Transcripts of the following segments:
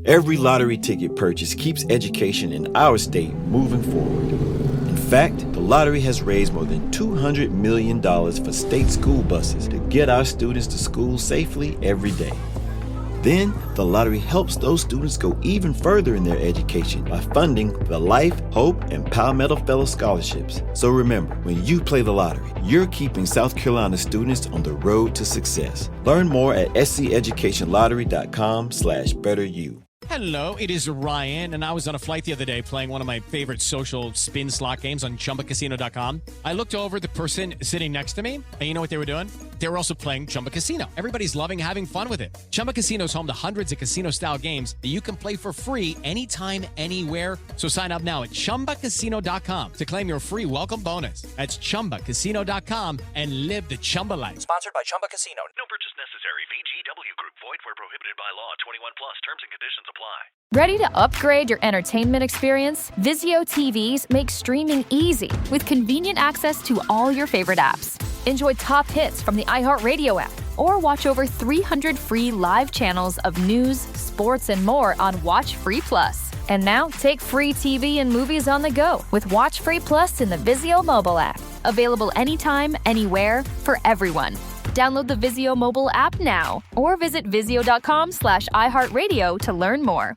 Every lottery ticket purchase keeps education in our state moving forward. In fact, the lottery has raised more than $200 million for state school buses to get our students to school safely every day. Then, the lottery helps those students go even further in their education by funding the Life, Hope, and Palmetto Fellow Scholarships. So remember, when you play the lottery, you're keeping South Carolina students on the road to success. Learn more at sceducationlottery.com/betteryou. Hello, it is Ryan, and I was on a flight the other day playing one of my favorite social spin slot games on ChumbaCasino.com. I looked over at the person sitting next to me, and you know what they were doing? They were also playing Chumba Casino. Everybody's loving having fun with it. Chumba Casino is home to hundreds of casino-style games that you can play for free anytime, anywhere. So sign up now at ChumbaCasino.com to claim your free welcome bonus. That's ChumbaCasino.com and live the Chumba life. Sponsored by Chumba Casino. No purchase necessary. VGW Group. Void where prohibited by law. 21 plus. Terms and conditions apply. Ready to upgrade your entertainment experience? Vizio TVs make streaming easy with convenient access to all your favorite apps. Enjoy top hits from the iHeartRadio app or watch over 300 free live channels of news, sports, and more on Watch Free Plus. And now take free TV and movies on the go with Watch Free Plus in the Vizio mobile app. Available anytime, anywhere, for everyone. Download the Vizio mobile app now or visit vizio.com/iHeartRadio to learn more.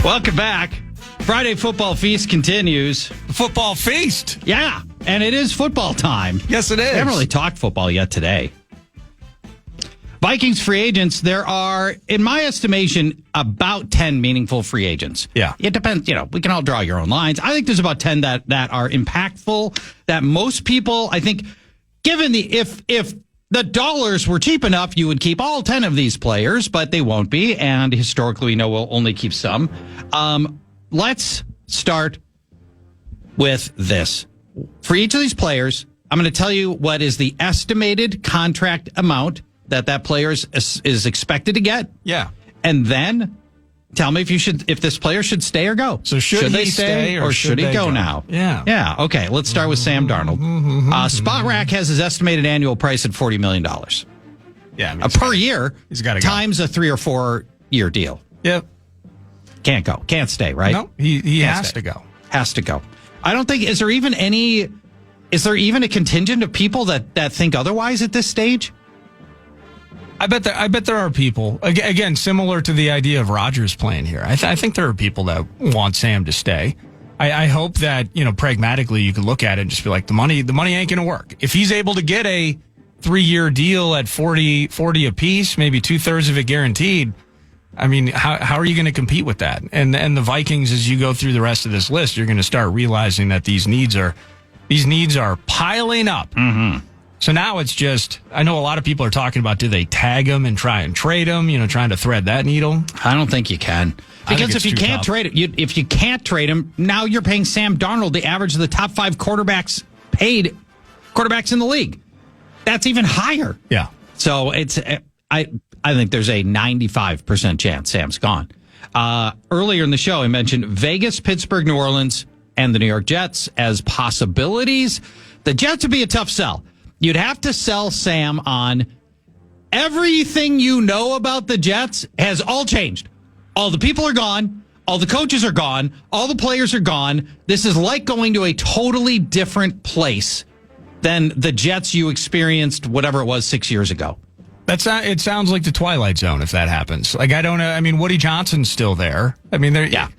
Welcome back. Friday Football Feast continues. Football Feast? Yeah, and it is football time. Yes, it is. We haven't really talked football yet today. Vikings free agents, there are, in my estimation, about 10 meaningful free agents. Yeah. It depends, we can all draw your own lines. I think there's about 10 that are impactful, that most people, I think, given if the dollars were cheap enough, you would keep all 10 of these players, but they won't be. And historically, we know we'll only keep some. Let's start with this. For each of these players, I'm going to tell you what is the estimated contract amount that player is expected to get. Yeah. And then tell me if this player should stay or go. So should they he stay or should he go now? Yeah. Yeah. Okay. Let's start with Sam Darnold. Spot Rack has his estimated annual price at $40 million. Yeah. Per year. He's got to go. Times a 3 or 4 year deal. Yep. Can't go. Can't stay, right? No, he has to go. Has to go. I don't think, is there even a contingent of people that think otherwise at this stage? I bet there are people, again, similar to the idea of Rodgers playing here. I think there are people that want Sam to stay. I hope that, pragmatically you can look at it and just be like, the money ain't going to work. If he's able to get a 3-year deal at 40 apiece, maybe 2/3 of it guaranteed, I mean, how are you going to compete with that? And the Vikings, as you go through the rest of this list, you're going to start realizing that these needs are piling up. Mm-hmm. So now it's just, I know a lot of people are talking about, do they tag him and try and trade him, trying to thread that needle? I don't think you can. Because if you can't trade it, if you can't trade him, now you're paying Sam Darnold the average of the top 5 paid quarterbacks in the league. That's even higher. Yeah. So I think there's a 95% chance Sam's gone. Earlier in the show, I mentioned Vegas, Pittsburgh, New Orleans, and the New York Jets as possibilities. The Jets would be a tough sell. You'd have to sell Sam on everything you know about the Jets has all changed. All the people are gone. All the coaches are gone. All the players are gone. This is like going to a totally different place than the Jets you experienced, whatever it was, 6 years ago. It sounds like the Twilight Zone if that happens. Like, I don't know. I mean, Woody Johnson's still there. I mean, yeah.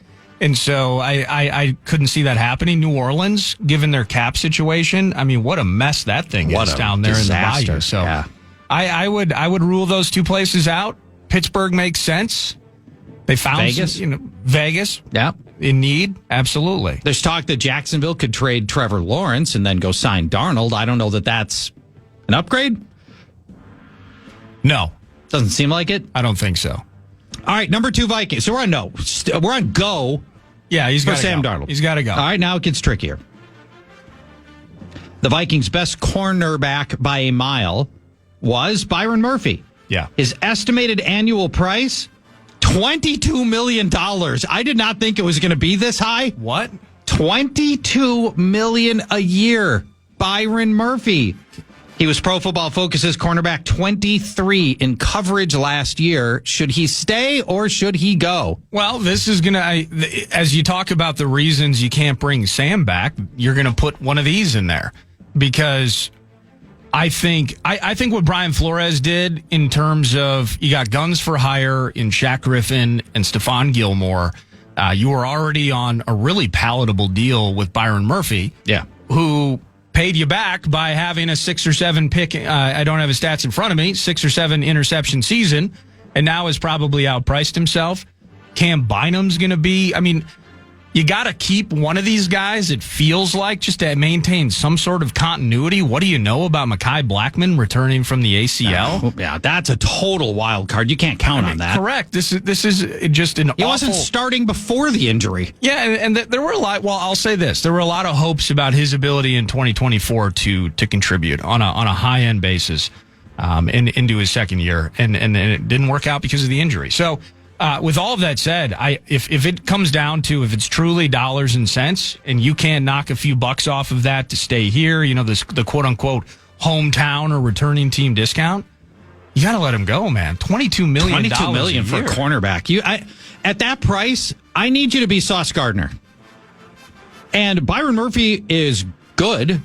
And so I couldn't see that happening. New Orleans, given their cap situation, I mean, what a mess that thing is down there in the Bayou. So yeah. I would rule those two places out. Pittsburgh makes sense. They found Vegas. Vegas. Yeah. in need, absolutely. There's talk that Jacksonville could trade Trevor Lawrence and then go sign Darnold. I don't know that that's an upgrade. No. Doesn't seem like it. I don't think so. All right, number 2 Vikings. So we're on no. We're on go. Yeah, he's got Sam go. Darnold. He's got to go. All right, now it gets trickier. The Vikings' best cornerback by a mile was Byron Murphy. Yeah. His estimated annual price, $22 million. I did not think it was going to be this high. What? $22 million a year. Byron Murphy. He was Pro Football Focus's cornerback 23 in coverage last year. Should he stay or should he go? Well, this is going to, as you talk about the reasons you can't bring Sam back, you're going to put one of these in there because I think what Brian Flores did in terms of you got guns for hire in Shaq Griffin and Stephon Gilmore. You were already on a really palatable deal with Byron Murphy. Yeah. Who paid you back by having a 6 or 7 pick. I don't have his stats in front of me. 6 or 7 interception season, and now has probably outpriced himself. Cam Bynum's going to be. I mean, you got to keep one of these guys. It feels like just to maintain some sort of continuity. What do you know about Mekhi Blackmon returning from the ACL? Yeah, that's a total wild card. You can't count on that. Correct. This is just an. He wasn't starting before the injury. Yeah, and there were a lot. Well, I'll say this: there were a lot of hopes about his ability in 2024 to contribute on a high end basis, into his second year, and it didn't work out because of the injury. So. With all of that said, if it comes down to if it's truly dollars and cents, and you can't knock a few bucks off of that to stay here, the quote unquote hometown or returning team discount, you got to let him go, man. $22 million. $22 million for a cornerback. At that price, I need you to be Sauce Gardner. And Byron Murphy is good.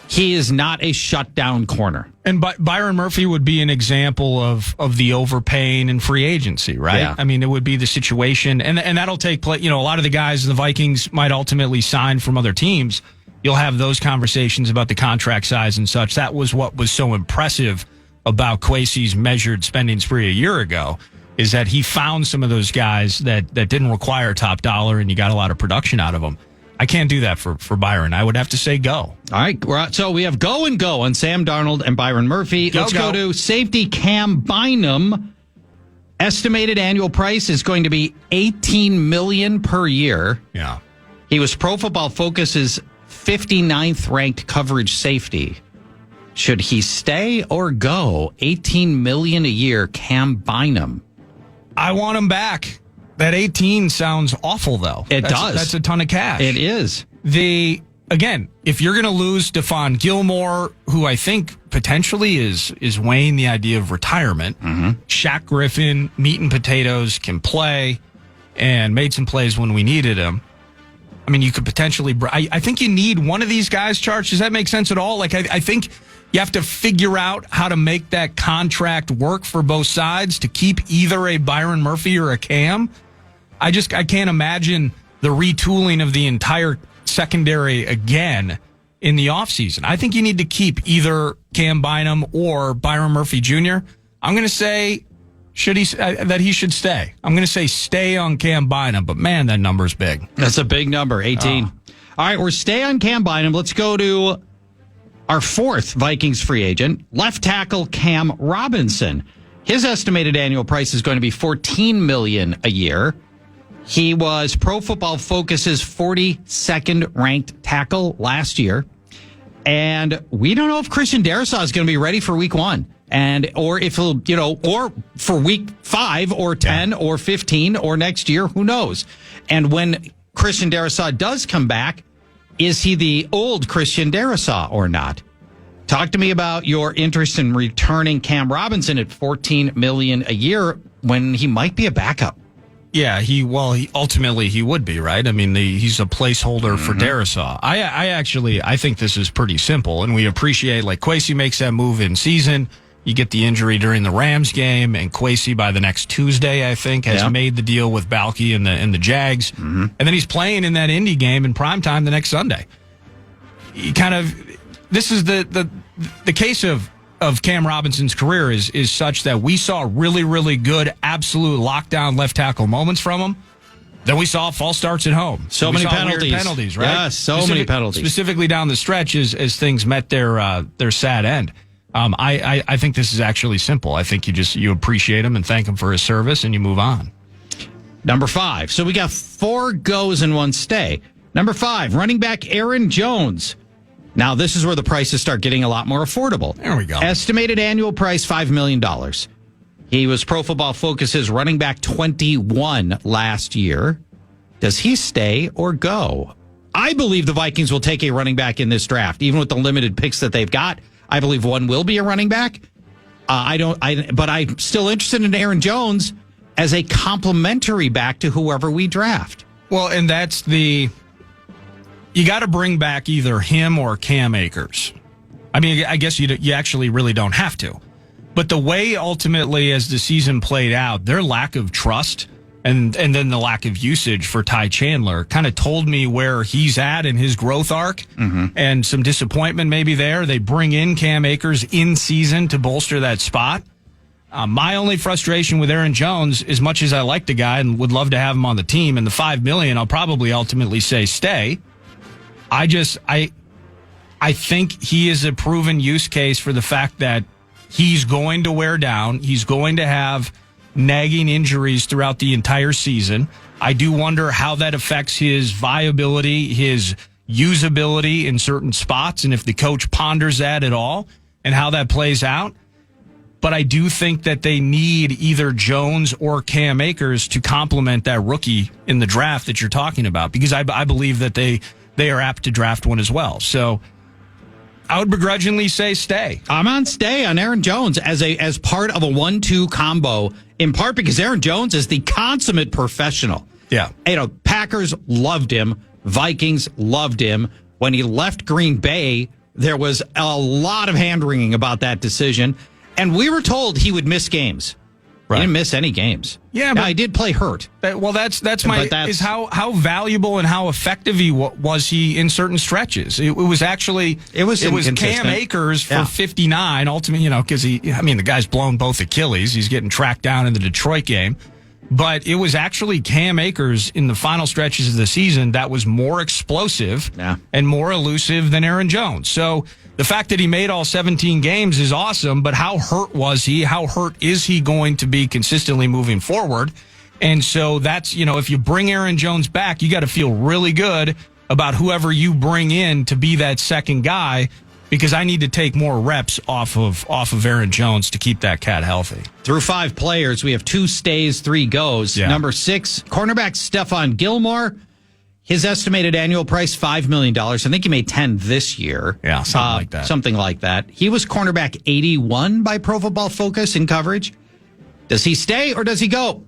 He is not a shutdown corner. And Byron Murphy would be an example of the overpaying in free agency, right? Yeah. I mean, it would be the situation. And that'll take place. A lot of the guys the Vikings might ultimately sign from other teams. You'll have those conversations about the contract size and such. That was what was so impressive about Kwesi's measured spending spree a year ago, is that he found some of those guys that didn't require top dollar, and you got a lot of production out of them. I can't do that for Byron. I would have to say go. All right. So we have go and go on Sam Darnold and Byron Murphy. Let's go to safety Cam Bynum. Estimated annual price is going to be $18 million per year. Yeah. He was Pro Football Focus's 59th ranked coverage safety. Should he stay or go? $18 million a year, Cam Bynum. I want him back. That 18 sounds awful, though. It does. That's a ton of cash. It is. Again, if you're going to lose Stephon Gilmore, who I think potentially is weighing the idea of retirement, Shaq Griffin, meat and potatoes, can play and made some plays when we needed him. I mean, you could potentially. I think you need one of these guys, Charge. Does that make sense at all? Like, I think you have to figure out how to make that contract work for both sides to keep either a Byron Murphy or a Cam. I can't imagine the retooling of the entire secondary again in the offseason. I think you need to keep either Cam Bynum or Byron Murphy Jr. I'm going to say that he should stay. I'm going to say stay on Cam Bynum, but man, that number's big. That's a big number, 18. All right, we're stay on Cam Bynum. Let's go to our 4th Vikings free agent, left tackle Cam Robinson. His estimated annual price is going to be $14 million a year. He was Pro Football Focus's 42nd ranked tackle last year. And we don't know if Christian Darrisaw is going to be ready for week 1. Or if he'll, or for week 5 or 10 or 15 or next year, who knows? And when Christian Darrisaw does come back, is he the old Christian Darrisaw or not? Talk to me about your interest in returning Cam Robinson at $14 million a year when he might be a backup. Yeah, he ultimately he would be, right? I mean, he's a placeholder for Darrisaw. I think this is pretty simple, and we appreciate, like, Kwesi makes that move in season. You get the injury during the Rams game, and Kwesi by the next Tuesday, I think, has made the deal with Balky and the Jags. And then he's playing in that Indy game in primetime the next Sunday. This is the case of Cam Robinson's career is such that we saw really, really good, absolute lockdown left tackle moments from him. Then we saw false starts at home. So we many saw penalties. weird penalties, right? Yes, so many penalties. Specifically down the stretch as things met their sad end. I think this is actually simple. I think you appreciate him and thank him for his service, and you move on. Number 5. So we got 4 goes and 1 stay. Number 5, running back Aaron Jones. Now, this is where the prices start getting a lot more affordable. There we go. Estimated annual price, $5 million. He was Pro Football Focus's running back 21 last year. Does he stay or go? I believe the Vikings will take a running back in this draft, even with the limited picks that they've got. I believe one will be a running back. But I'm still interested in Aaron Jones as a complementary back to whoever we draft. Well, and that's you got to bring back either him or Cam Akers. I mean, I guess you actually really don't have to. But the way ultimately as the season played out, their lack of trust and then the lack of usage for Ty Chandler kind of told me where he's at in his growth arc and some disappointment maybe there. They bring in Cam Akers in season to bolster that spot. My only frustration with Aaron Jones, as much as I like the guy and would love to have him on the team, and the $5 million, I'll probably ultimately say stay. I think he is a proven use case for the fact that he's going to wear down. He's going to have nagging injuries throughout the entire season. I do wonder how that affects his viability, his usability in certain spots, and if the coach ponders that at all and how that plays out. But I do think that they need either Jones or Cam Akers to complement that rookie in the draft that you're talking about, because I believe that they are apt to draft one as well. So I would begrudgingly say stay. I'm on stay on Aaron Jones as part of a 1-2 combo, in part because Aaron Jones is the consummate professional. Yeah. Packers loved him. Vikings loved him. When he left Green Bay, there was a lot of hand-wringing about that decision. And we were told he would miss games. Right. He didn't miss any games. Yeah, but he did play hurt. Is how valuable and how effective was he in certain stretches. It was Cam Akers for 59 ultimately, because the guy's blown both Achilles. He's getting tracked down in the Detroit game. But it was actually Cam Akers in the final stretches of the season that was more explosive and more elusive than Aaron Jones. So the fact that he made all 17 games is awesome, but how hurt was he? How hurt is he going to be consistently moving forward? And so that's, if you bring Aaron Jones back, you got to feel really good about whoever you bring in to be that second guy, because I need to take more reps off of Aaron Jones to keep that cat healthy. Through 5 players, we have 2 stays, 3 goes. Yeah. Number 6, cornerback Stephon Gilmore. His estimated annual price, $5 million. I think he made 10 this year. Yeah, something like that. He was cornerback 81 by Pro Football Focus in coverage. Does he stay or does he go?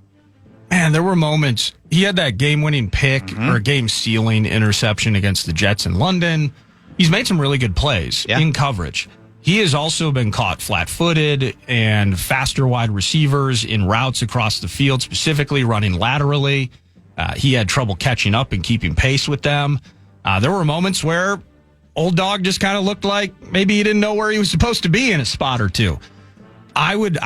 Man, there were moments. He had that game-winning pick or game-sealing interception against the Jets in London. He's made some really good plays in coverage. He has also been caught flat-footed and faster wide receivers in routes across the field, specifically running laterally. He had trouble catching up and keeping pace with them. There were moments where old dog just kind of looked like maybe he didn't know where he was supposed to be in a spot or two. I would.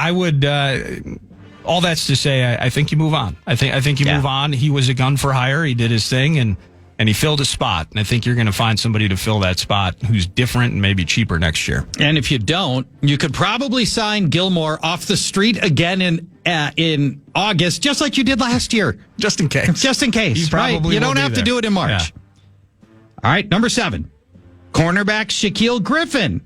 All that's to say, I think you move on. I think you move on. He was a gun for hire. He did his thing, and he filled a spot. And I think you're going to find somebody to fill that spot who's different and maybe cheaper next year. And if you don't, you could probably sign Gilmore off the street again in August, just like you did last year. Just in case. Just in case, right? You don't have to do it in March. Yeah. All right, number 7, cornerback Shaquille Griffin.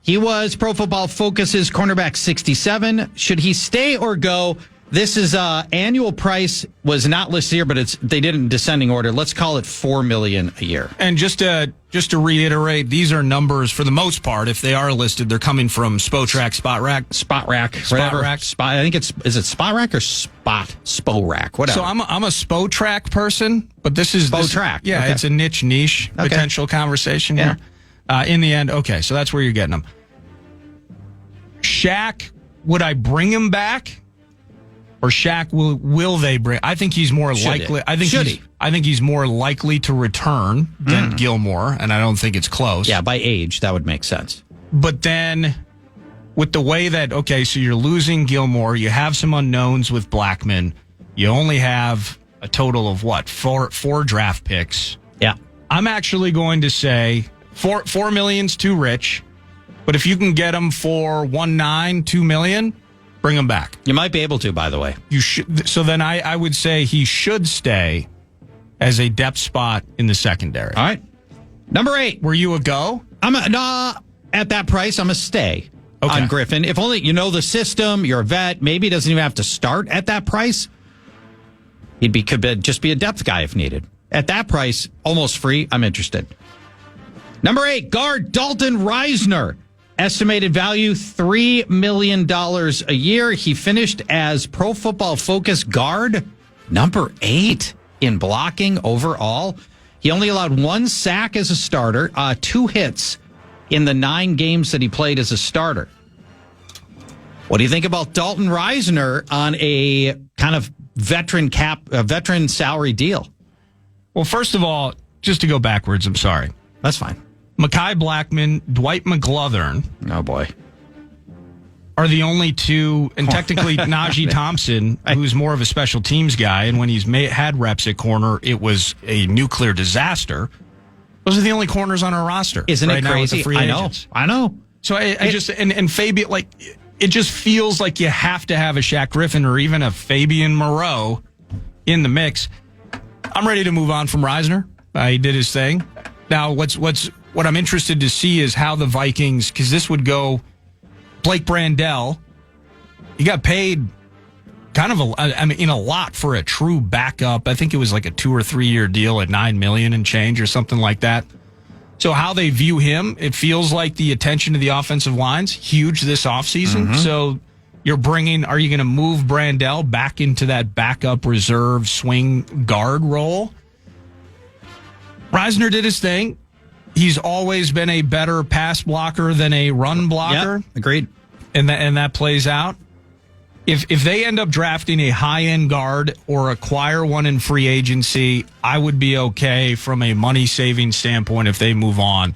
He was Pro Football Focus's cornerback 67. Should he stay or go? This is annual price was not listed here, but they did it in descending order. Let's call it $4 million a year. And just to reiterate, these are numbers for the most part. If they are listed, they're coming from Spotrac, Spot Rack, whatever. I think is it Spot Rack or Spo Rack, whatever. So I'm a Spotrac person, but this is Spotrac. Yeah, okay. It's a niche potential conversation here. In the end, okay, so that's where you're getting them. Shaq, would I bring him back? Or Shaq, will they bring? I think he's more likely. I think he's more likely to return than Gilmore, and I don't think it's close. Yeah, by age, that would make sense. But then, with the way that so you're losing Gilmore, you have some unknowns with Blackman. You only have a total of what? Four draft picks. Yeah. I'm actually going to say $4 million's too rich, but if you can get him for $2 million, bring him back. You might be able to, by the way. You should. So then I would say he should stay as a depth spot in the secondary. All right. Number 8. Were you a go? At that price, I'm a stay Okay. on Griffin. If only you know the system, you're a vet, maybe he doesn't even have to start at that price. Could just be a depth guy if needed. At that price, almost free, I'm interested. Number 8, guard Dalton Reisner. Estimated value $3 million a year. He finished as Pro Football Focus guard number 8 in blocking overall. He only allowed 1 sack as a starter, 2 hits in the 9 games that he played as a starter. What do you think about Dalton Reisner on a kind of veteran salary deal? Well, first of all, just to go backwards, I'm sorry. That's fine. Mekhi Blackmon, Dwight McGlothern Oh, boy. are the only two, and technically Najee Thompson, who's more of a special teams guy, and when he's had reps at corner, it was a nuclear disaster. Those are the only corners on our roster. Isn't right it now with crazy? the free agents. I know. So I just, and Fabian, like, it just feels like you have to have a Shaq Griffin or even a Fabian Moreau in the mix. I'm ready to move on from Reisner. He did his thing. Now, what I'm interested to see is how the Vikings, because this would go Blake Brandel. He got paid kind of a lot for a true backup. I think it was like a 2 or 3 year deal at $9 million and change or something like that. So how they view him, it feels like the attention to the offensive line's huge this offseason. Mm-hmm. So are you going to move Brandel back into that backup reserve swing guard role? Reisner did his thing. He's always been a better pass blocker than a run blocker. Yep, agreed. And that plays out. If they end up drafting a high-end guard or acquire one in free agency, I would be okay from a money-saving standpoint if they move on.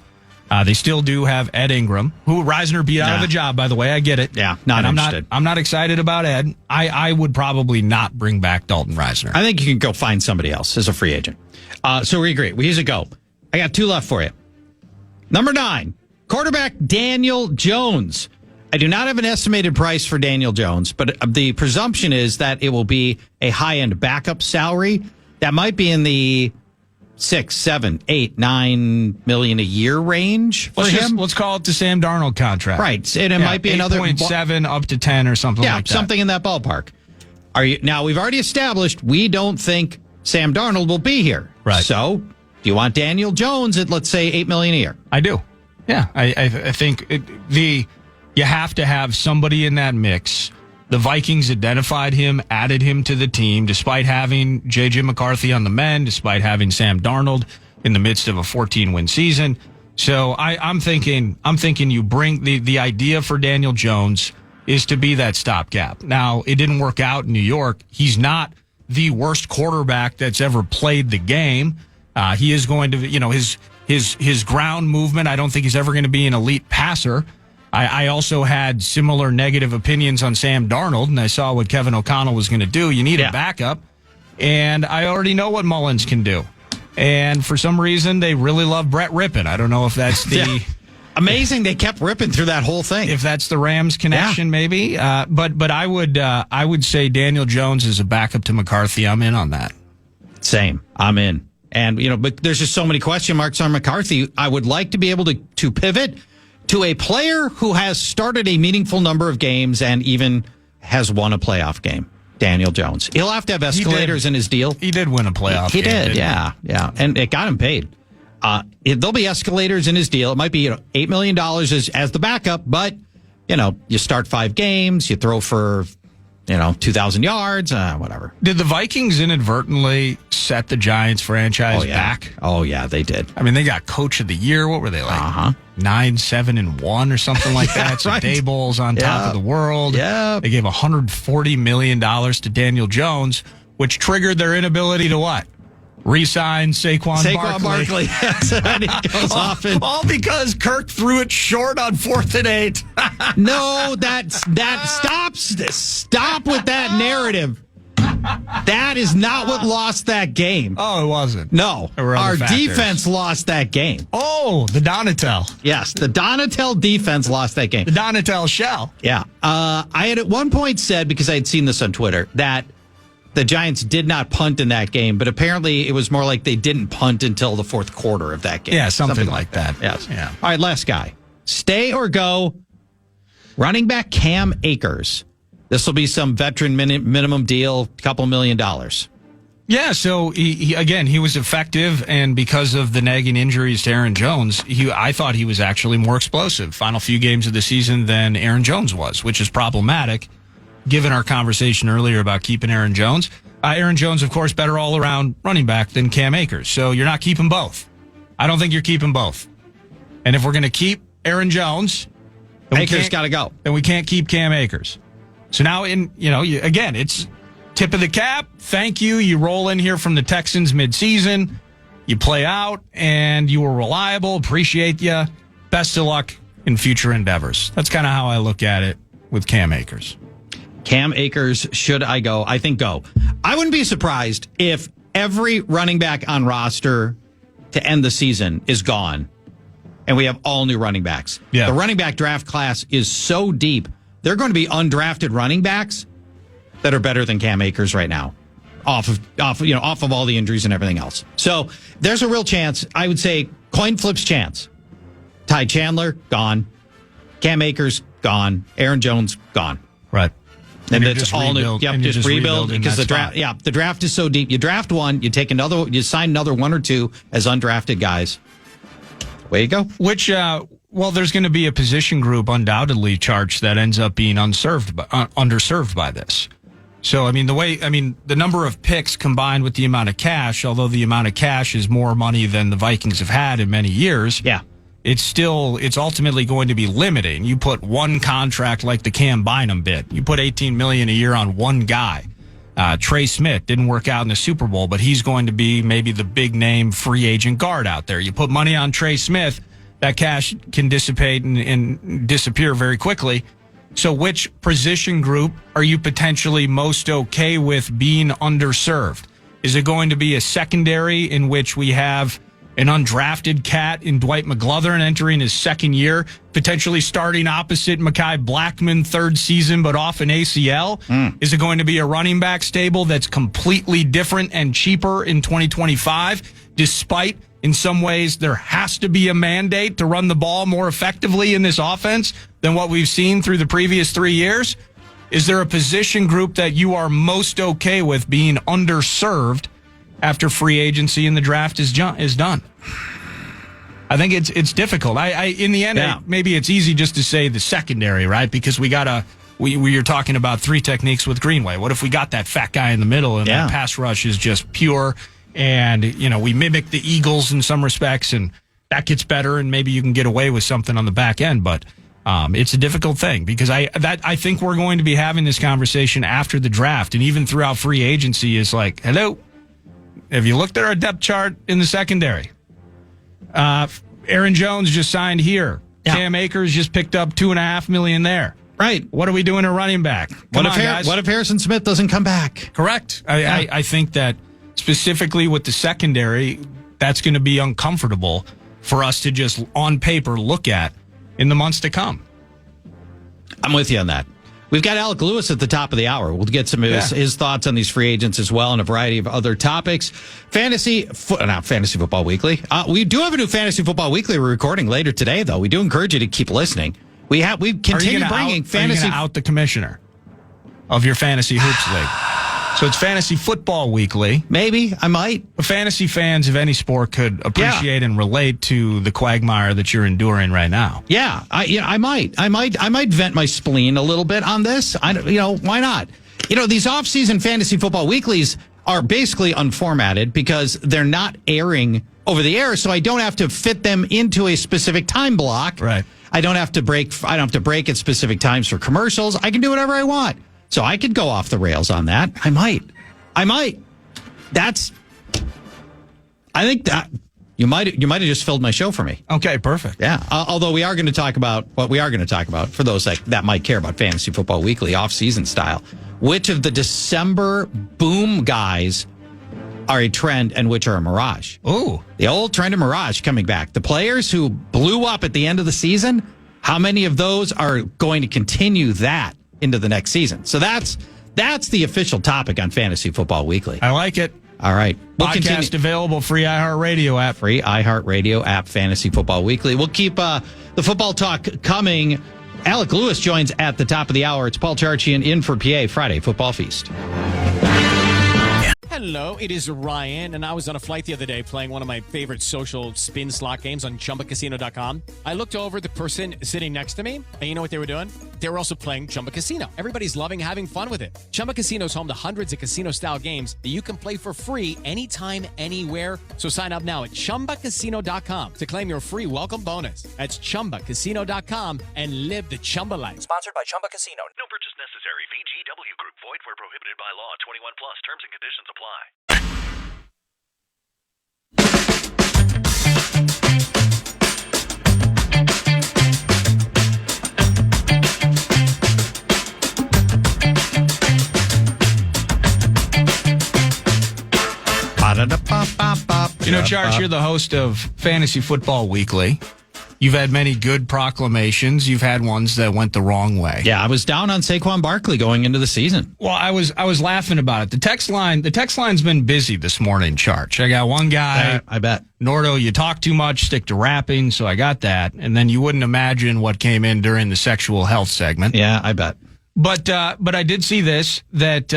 They still do have Ed Ingram, who Reisner beat out of a job, by the way. I get it. Yeah, not interested. I'm not excited about Ed. I would probably not bring back Dalton Reisner. I think you can go find somebody else as a free agent. So we agree. Here's a go. I got 2 left for you. Number 9, quarterback Daniel Jones. I do not have an estimated price for Daniel Jones, but the presumption is that it will be a high-end backup salary that might be in the 6, 7, 8, 9 million a year range for him. Let's call it the Sam Darnold contract. Right. And it might be another 8.7 up to 10 or something like that. Yeah, something in that ballpark. Now, we've already established we don't think Sam Darnold will be here. Right. So, do you want Daniel Jones at, let's say, $8 million a year? I do. Yeah. I think you have to have somebody in that mix. The Vikings identified him, added him to the team, despite having J.J. McCarthy on the mend, despite having Sam Darnold in the midst of a 14-win season. So I'm thinking you bring the idea for Daniel Jones is to be that stopgap. Now, it didn't work out in New York. He's not the worst quarterback that's ever played the game. He is going to, his ground movement, I don't think he's ever going to be an elite passer. I also had similar negative opinions on Sam Darnold, and I saw what Kevin O'Connell was going to do. You need a backup, and I already know what Mullins can do. And for some reason, they really love Brett Rippon. I don't know if that's the... Amazing they kept Rippon through that whole thing. If that's the Rams connection, maybe. But I would say Daniel Jones is a backup to McCarthy. I'm in on that. Same. I'm in. And, but there's just so many question marks on McCarthy. I would like to be able to pivot to a player who has started a meaningful number of games and even has won a playoff game. Daniel Jones. He'll have to have escalators in his deal. He did win a playoff game. He did, yeah. And it got him paid. There'll be escalators in his deal. It might be $8 million as the backup, but, you start 5 games, you throw for, 2,000 yards, whatever. Did the Vikings inadvertently set the Giants franchise back? Oh, yeah, they did. I mean, they got Coach of the Year. What were they like? 9-7-1 or something like that. So Dayball's on top of the world. Yeah. They gave $140 million to Daniel Jones, which triggered their inability to what? Re-sign Saquon Barkley. And he goes off and... All because Kirk threw it short on 4th and 8. No, stop with that narrative. That is not what lost that game. Oh, it wasn't. No. There were other Our factors. defense lost that game. Oh, the Donatel. Yes, the Donatel defense lost that game. The Donatel shell. Yeah. I had at one point said, because I had seen this on Twitter, that the Giants did not punt in that game, but apparently it was more like they didn't punt until the fourth quarter of that game. Yeah, something like that. Yes. Yeah. All right, last guy. Stay or go. Running back Cam Akers. This will be some veteran minimum deal, $2 million. Yeah, so he was effective, and because of the nagging injuries to Aaron Jones, I thought he was actually more explosive final few games of the season than Aaron Jones was, which is problematic given our conversation earlier about keeping Aaron Jones. Aaron Jones, of course, better all-around running back than Cam Akers, so you're not keeping both. I don't think you're keeping both. And if we're going to keep Aaron Jones, Akers got to go. Then we can't keep Cam Akers. So now, again, it's tip of the cap. Thank you. You roll in here from the Texans midseason. You play out, and you were reliable. Appreciate you. Best of luck in future endeavors. That's kind of how I look at it with Cam Akers. Cam Akers, should I go? I think go. I wouldn't be surprised if every running back on roster to end the season is gone, and we have all new running backs. Yeah. The running back draft class is so deep. There are going to be undrafted running backs that are better than Cam Akers right now, off of all the injuries and everything else. So there's a real chance. I would say coin flips chance. Ty Chandler gone, Cam Akers gone, Aaron Jones gone. Right. And it's all new. Yep, just rebuild because the draft. Yeah, the draft is so deep. You draft one, you take another, you sign another one or two as undrafted guys. Way you go. Which, there's going to be a position group undoubtedly charged that ends up being underserved by this. So, the number of picks combined with the amount of cash, although the amount of cash is more money than the Vikings have had in many years. Yeah. It's ultimately going to be limiting. You put one contract like the Cam Bynum bid. You put $18 million a year on one guy. Trey Smith didn't work out in the Super Bowl, but he's going to be maybe the big name free agent guard out there. You put money on Trey Smith, that cash can dissipate and disappear very quickly. So which position group are you potentially most okay with being underserved? Is it going to be a secondary in which we have an undrafted cat in Dwight McGlothern entering his second year, potentially starting opposite Mekhi Blackman, third season, but off an ACL? Is it going to be a running back stable that's completely different and cheaper in 2025, despite in some ways there has to be a mandate to run the ball more effectively in this offense than what we've seen through the previous 3 years? Is there a position group that you are most okay with being underserved after free agency and the draft is done? I think it's difficult. In the end, maybe it's easy just to say the secondary, right? Because we are talking about three techniques with Greenway. What if we got that fat guy in the middle and that pass rush is just pure, and we mimic the Eagles in some respects, and that gets better, and maybe you can get away with something on the back end, but it's a difficult thing because I think we're going to be having this conversation after the draft, and even throughout free agency is like, hello. Have you looked at our depth chart in the secondary? Aaron Jones just signed here. Yeah. Cam Akers just picked up $2.5 million there. Right. What are we doing at running back? What if Harrison Smith doesn't come back? Correct. I think that specifically with the secondary, that's going to be uncomfortable for us to just on paper look at in the months to come. I'm with you on that. We've got Alec Lewis at the top of the hour. We'll get some of his thoughts on these free agents as well and a variety of other topics. Fantasy Football Weekly. We do have a new Fantasy Football Weekly we're recording later today, though. We do encourage you to keep listening. We continue bringing fantasy. Are you going to out the commissioner of your Fantasy Hoops League? So it's Fantasy Football Weekly. Maybe I might. Fantasy fans of any sport could appreciate and relate to the quagmire that you're enduring right now. Yeah, I might vent my spleen a little bit on this. Why not? These off-season Fantasy Football Weeklies are basically unformatted because they're not airing over the air, so I don't have to fit them into a specific time block. Right. I don't have to break at specific times for commercials. I can do whatever I want. So I could go off the rails on that. I might. I think that you might have just filled my show for me. Okay, perfect. Yeah. Although we are going to talk about what we are going to talk about for those that might care about Fantasy Football Weekly off-season style. which of the December boom guys are a trend and which are a mirage. Oh, The old trend of mirage coming back. The players who blew up at the end of the season, how many of those are going to continue that into the next season? So that's the official topic on Fantasy Football Weekly. I like it. All right. We'll Podcast continue. available, free iHeartRadio app. Free iHeartRadio app, Fantasy Football Weekly. We'll keep the football talk coming. Alec Lewis joins at the top of the hour. It's Paul Charchian in for PA Friday Football Feast. Hello, it is Ryan, and I was on a flight the other day playing one of my favorite social spin slot games on ChumbaCasino.com. I looked over at the person sitting next to me, and you know what they were doing? They were also playing Chumba Casino. Everybody's loving having fun with it. Chumba Casino is home to hundreds of casino-style games that you can play for free anytime, anywhere. So sign up now at ChumbaCasino.com to claim your free welcome bonus. That's ChumbaCasino.com and live the Chumba life. Sponsored by Chumba Casino. No purchase necessary. VGW Group. Void where prohibited by law. 21 plus. Terms and conditions apply. You know, Charles, you're the host of Fantasy Football Weekly. You've had many good proclamations. You've had ones that went the wrong way. Yeah, I was down on Saquon Barkley going into the season. Well, I was laughing about it. The text line's been busy this morning, Charch. I got one guy. I bet. Nordo, you talk too much, stick to rapping, so I got that. And then you wouldn't imagine what came in during the sexual health segment. Yeah, I bet. But I did see this, that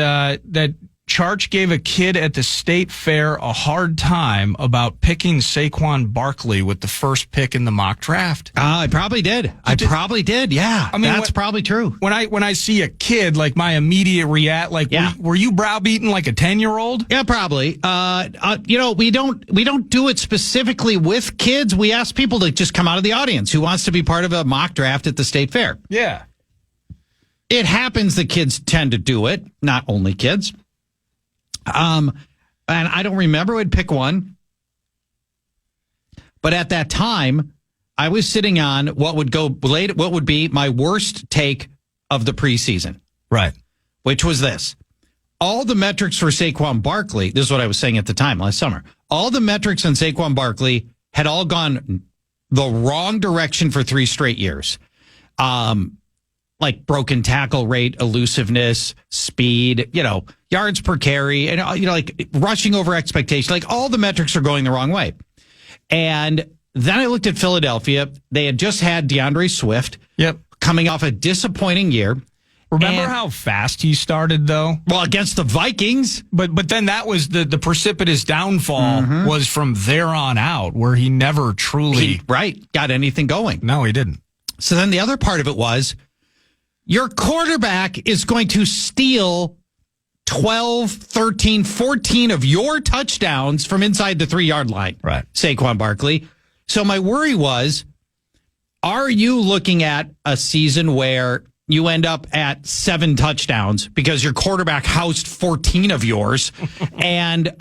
Charch gave a kid at the state fair a hard time about picking Saquon Barkley with the first pick in the mock draft. I probably did. Probably did. Yeah, I mean, that's probably true. When I see a kid, like my immediate react, like, yeah. were you browbeaten like a 10-year-old? Yeah, probably. We don't do it specifically with kids. We ask people to just come out of the audience who wants to be part of a mock draft at the state fair. Yeah. It happens that kids tend to do it, not only kids. And I don't remember who would pick one. But at that time, I was sitting on what would be my worst take of the preseason. Right. Which was this. All the metrics for Saquon Barkley, this is what I was saying at the time last summer. All the metrics on Saquon Barkley had all gone the wrong direction for 3 straight years. Like broken tackle rate, elusiveness, speed, yards per carry, and like rushing over expectation. Like all the metrics are going the wrong way. And then I looked at Philadelphia. They had just had DeAndre Swift. Yep. Coming off a disappointing year. Remember how fast he started, though? Well, against the Vikings. But then that was the precipitous downfall was from there on out, where he never truly got anything going. No, he didn't. So then the other part of it was, your quarterback is going to steal 12, 13, 14 of your touchdowns from inside the 3-yard line. Right. Saquon Barkley. So my worry was, are you looking at a season where you end up at 7 touchdowns because your quarterback housed 14 of yours? and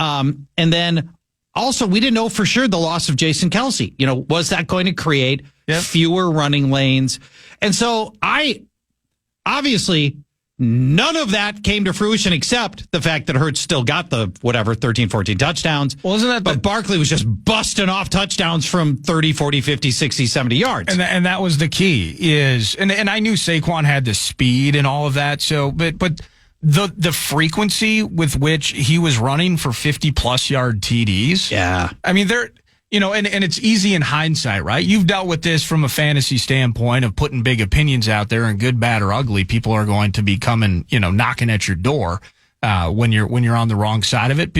then also we didn't know for sure the loss of Jason Kelsey. Was that going to create fewer running lanes? And so obviously, none of that came to fruition except the fact that Hurts still got the 13, 14 touchdowns. Well, isn't that But Barkley was just busting off touchdowns from 30, 40, 50, 60, 70 yards. And that was the key and I knew Saquon had the speed and all of that. So, but the frequency with which he was running for 50+ yard TDs. Yeah. I mean, and it's easy in hindsight, right? You've dealt with this from a fantasy standpoint of putting big opinions out there, and good, bad, or ugly, people are going to be coming, knocking at your door when you're on the wrong side of it.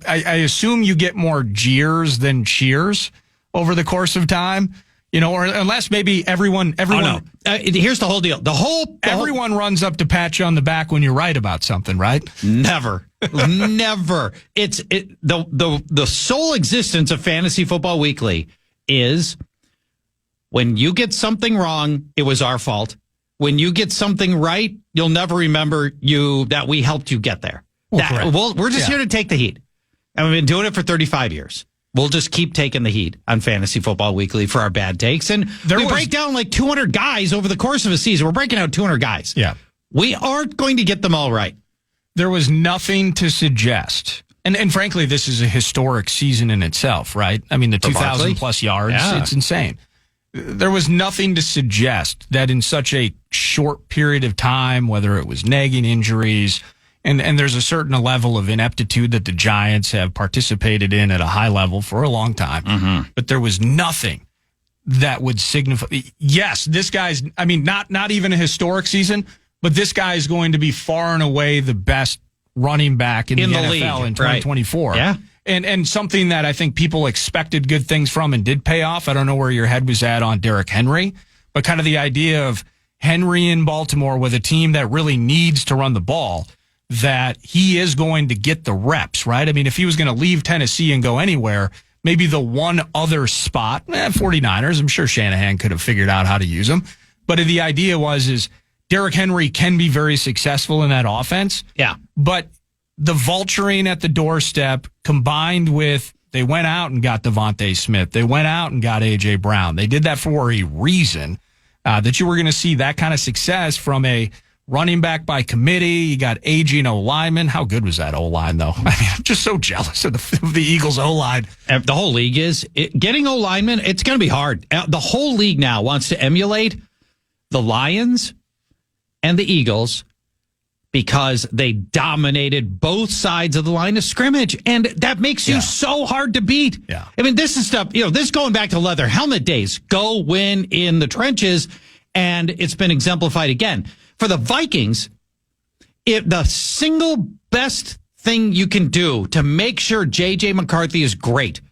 I assume you get more jeers than cheers over the course of time, or unless maybe everyone. Oh, no. Here's the whole deal. Everyone runs up to pat you on the back when you're right about something, right? Never. Never. The sole existence of Fantasy Football Weekly is when you get something wrong, it was our fault. When you get something right, you'll never remember that we helped you get there. We're just here to take the heat. And we've been doing it for 35 years. We'll just keep taking the heat on Fantasy Football Weekly for our bad takes. And we break down like 200 guys over the course of a season. We're breaking out 200 guys. Yeah. We aren't going to get them all right. there was nothing to suggest. And frankly, this is a historic season in itself, right? I mean, the 2,000 plus yards, it's insane. There was nothing to suggest that in such a short period of time, whether it was nagging injuries, and there's a certain level of ineptitude that the Giants have participated in at a high level for a long time, but there was nothing that would signify, yes, this guy's, I mean, not even a historic season, but this guy is going to be far and away the best running back in the NFL league, in 2024. Right. Yeah. And something that I think people expected good things from and did pay off. I don't know where your head was at on Derrick Henry, but kind of the idea of Henry in Baltimore with a team that really needs to run the ball, that he is going to get the reps, right? I mean, if he was going to leave Tennessee and go anywhere, maybe the one other spot, 49ers, I'm sure Shanahan could have figured out how to use him. But the idea is Derrick Henry can be very successful in that offense. Yeah. But the vulturing at the doorstep combined with they went out and got Devontae Smith. They went out and got A.J. Brown. They did that for a reason, that you were going to see that kind of success from a running back by committee. You got aging O-lineman. How good was that O-line, though? I mean, I'm just so jealous of the Eagles O-line. The whole league is. Getting O-linemen, it's going to be hard. The whole league now wants to emulate the Lions and the Eagles because they dominated both sides of the line of scrimmage. And that makes you so hard to beat. Yeah. I mean, this is stuff, this going back to leather helmet days. Go win in the trenches. And it's been exemplified again. For the Vikings, the single best thing you can do to make sure J.J. McCarthy is great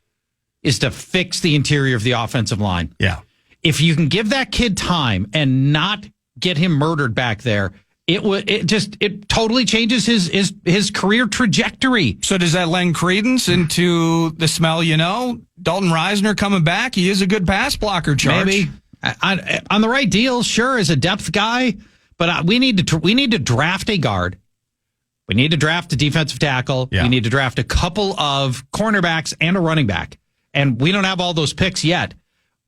is to fix the interior of the offensive line. Yeah. If you can give that kid time and not get him murdered back there, it totally changes his career trajectory. So does that lend credence into the smell? Dalton Reisner coming back. He is a good pass blocker, Charge. Maybe on the right deal, sure, as a depth guy. But we need to draft a guard. We need to draft a defensive tackle. Yeah. We need to draft a couple of cornerbacks and a running back. And we don't have all those picks yet.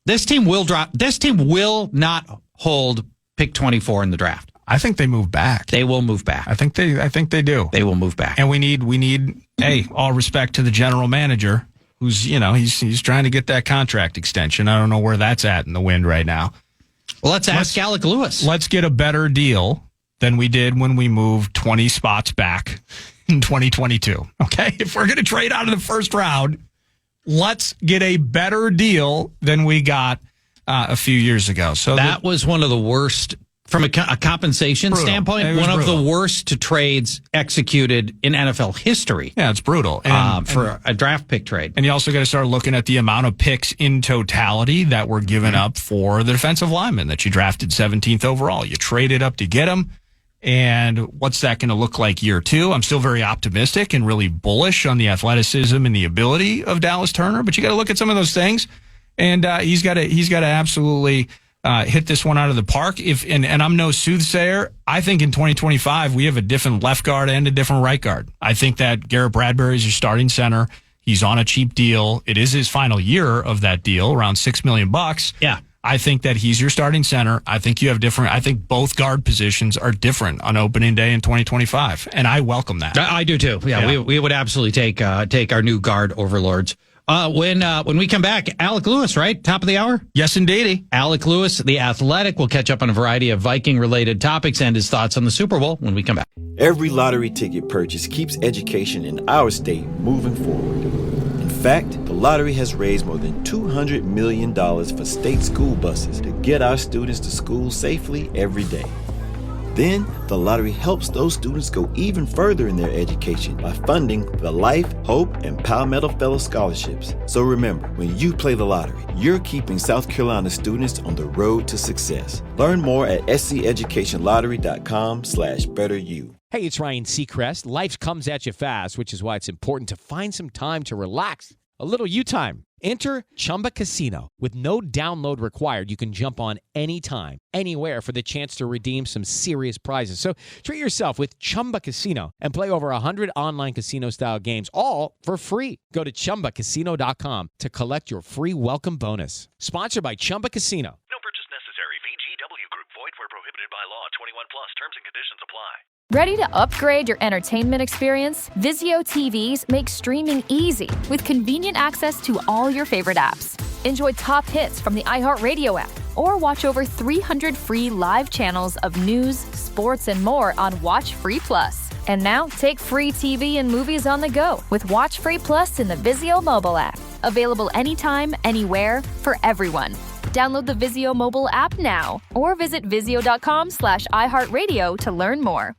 This team will not hold pick 24 in the draft. I think they move back. They will move back. I think they do. They will move back. And we need all respect to the general manager who's, he's trying to get that contract extension. I don't know where that's at in the wind right now. Well, let's ask Alec Lewis. Let's get a better deal than we did when we moved 20 spots back in 2022. Okay? If we're going to trade out of the first round, let's get a better deal than we got a few years ago. So that was one of the worst, from a compensation standpoint, one of the worst trades executed in NFL history. Yeah, it's brutal. For a draft pick trade. And you also got to start looking at the amount of picks in totality that were given up for the defensive lineman that you drafted 17th overall. You traded up to get him. And what's that going to look like year two? I'm still very optimistic and really bullish on the athleticism and the ability of Dallas Turner, but you got to look at some of those things. And he's got to absolutely hit this one out of the park. And I'm no soothsayer. I think in 2025 we have a different left guard and a different right guard. I think that Garrett Bradbury is your starting center. He's on a cheap deal. It is his final year of that deal, around $6 million. Yeah. I think that he's your starting center. I think you have different. I think both guard positions are different on opening day in 2025, and I welcome that. I do too. Yeah. We would absolutely take our new guard overlords. When we come back, Alec Lewis, right? Top of the hour? Yes, indeedy. Alec Lewis, the Athletic, will catch up on a variety of Viking-related topics and his thoughts on the Super Bowl when we come back. Every lottery ticket purchase keeps education in our state moving forward. In fact, the lottery has raised more than $200 million for state school buses to get our students to school safely every day. Then, the lottery helps those students go even further in their education by funding the Life, Hope, and Palmetto Fellow Scholarships. So remember, when you play the lottery, you're keeping South Carolina students on the road to success. Learn more at sceducationlottery.com/betteryou. Hey, it's Ryan Seacrest. Life comes at you fast, which is why it's important to find some time to relax. A little you time. Enter Chumba Casino. With no download required, you can jump on anytime, anywhere for the chance to redeem some serious prizes. So treat yourself with Chumba Casino and play over 100 online casino-style games, all for free. Go to ChumbaCasino.com to collect your free welcome bonus. Sponsored by Chumba Casino. No purchase necessary. VGW Group. Void where prohibited by law. law. 21 plus. Terms and conditions apply. Ready to upgrade your entertainment experience? Vizio TVs make streaming easy with convenient access to all your favorite apps. Enjoy top hits from the iHeartRadio app or watch over 300 free live channels of news, sports, and more on Watch Free Plus. And now, take free TV and movies on the go with Watch Free Plus in the Vizio mobile app. Available anytime, anywhere, for everyone. Download the Vizio mobile app now or visit vizio.com/iHeartRadio to learn more.